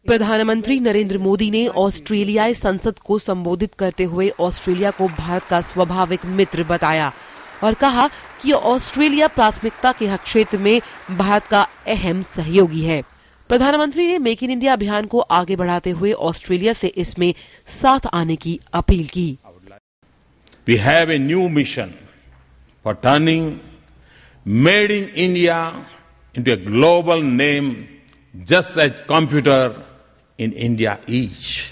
प्रधानमंत्री नरेंद्र मोदी ने ऑस्ट्रेलियाई संसद को संबोधित करते हुए ऑस्ट्रेलिया को भारत का स्वाभाविक मित्र बताया और कहा कि ऑस्ट्रेलिया प्राथमिकता के हर क्षेत्र में भारत का अहम सहयोगी है। प्रधानमंत्री ने मेक इन इंडिया अभियान को आगे बढ़ाते हुए ऑस्ट्रेलिया से इसमें साथ आने की अपील की। We have a new mission for turning Made in India into a global name, just as computer in India is.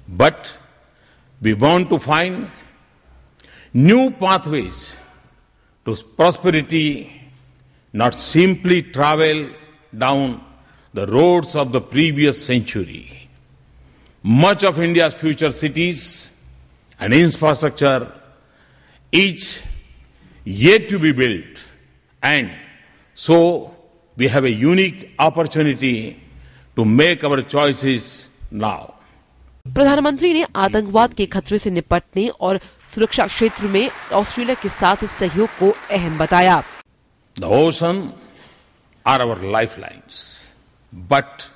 But we want to find new pathways to prosperity, not simply travel down the roads of the previous century. Much of India's future cities and infrastructure is yet to be built, and so we have a unique opportunity to make our choices now. प्रधानमंत्री ने आतंकवाद के खतरे से निपटने और सुरक्षा क्षेत्र में ऑस्ट्रेलिया के साथ सहयोग को अहम बताया। The ocean are our lifelines, but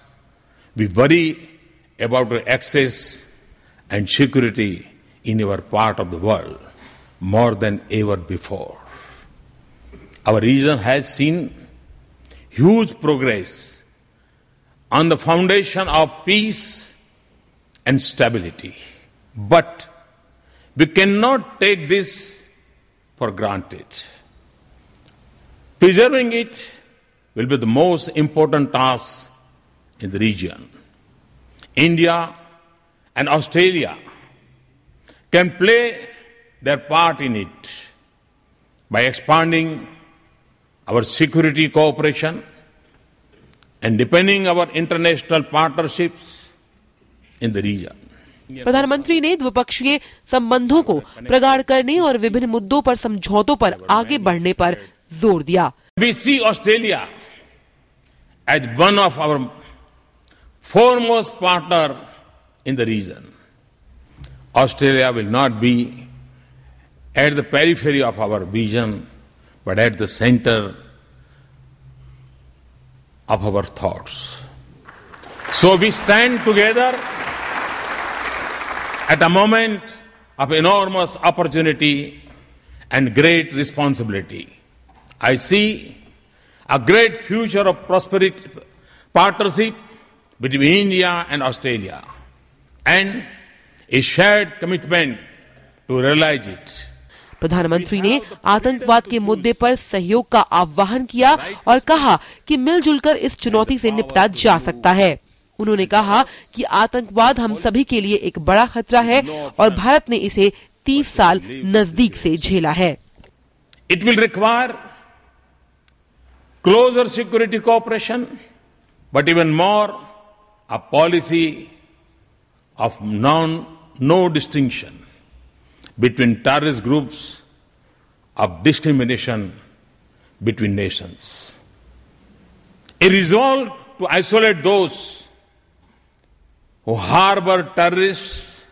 we worry about the access and security in our part of the world more than ever before. Our region has seen huge progress on the foundation of peace and stability, but we cannot take this for granted. Preserving it will be the most important task in the region. India and Australia can play their part in it by expanding our security cooperation and deepening our international partnerships in the region. प्रधानमंत्री ने द्विपक्षीय संबंधों को प्रगाढ़ करने और विभिन्न मुद्दों पर समझौतों पर आगे बढ़ने पर जोर दिया। We see Australia as one of our foremost partner in the region. Australia will not be at the periphery of our vision, but at the center of our thoughts. So we stand together at a moment of enormous opportunity and great responsibility. I see a great future of prosperity, partnership between India and Australia, and a shared commitment to realize it. प्रधानमंत्री ने आतंकवाद के मुद्दे पर सहयोग का आह्वान किया और कहा कि मिलजुल कर इस चुनौती से निपटा जा सकता है। उन्होंने कहा कि आतंकवाद हम सभी के लिए एक बड़ा खतरा है और भारत ने इसे 30 साल नजदीक से झेला है। It will require closer security cooperation, but even more a policy of no distinction between terrorist groups, of discrimination between nations. A resolve to isolate those who harbor terrorists,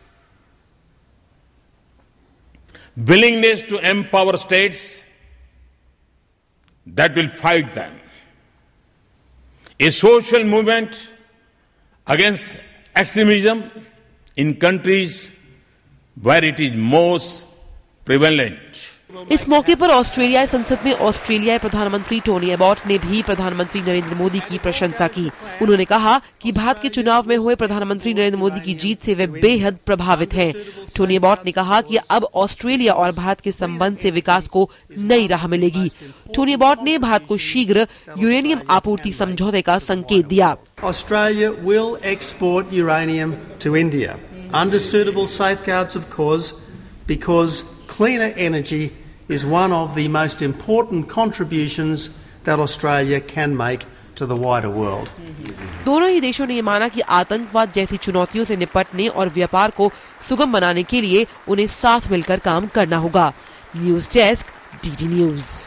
willingness to empower states that will fight them, a social movement against extremism in countries where it is most prevalent. इस मौके पर ऑस्ट्रेलियाई संसद में ऑस्ट्रेलियाई प्रधानमंत्री Tony Abbott ने भी प्रधानमंत्री नरेंद्र मोदी की प्रशंसा की। उन्होंने कहा कि भारत के चुनाव में हुए प्रधानमंत्री नरेंद्र मोदी की जीत से वे बेहद प्रभावित हैं। टोनी एबॉट ने कहा कि अब ऑस्ट्रेलिया और भारत के संबंध से विकास को नई राह मिलेगी। टोनी एबॉट ने भारत को शीघ्र यूरेनियम आपूर्ति समझौते का संकेत दिया। Australia will export uranium to India under suitable safeguards, of course, because cleaner energy is one of the most important contributions that Australia can make to the wider world. दोनों ही देशों ने ये माना कि आतंकवाद जैसी चुनौतियों से निपटने और व्यापार को सुगम बनाने के लिए उन्हें साथ मिलकर काम करना होगा। News desk, DD news.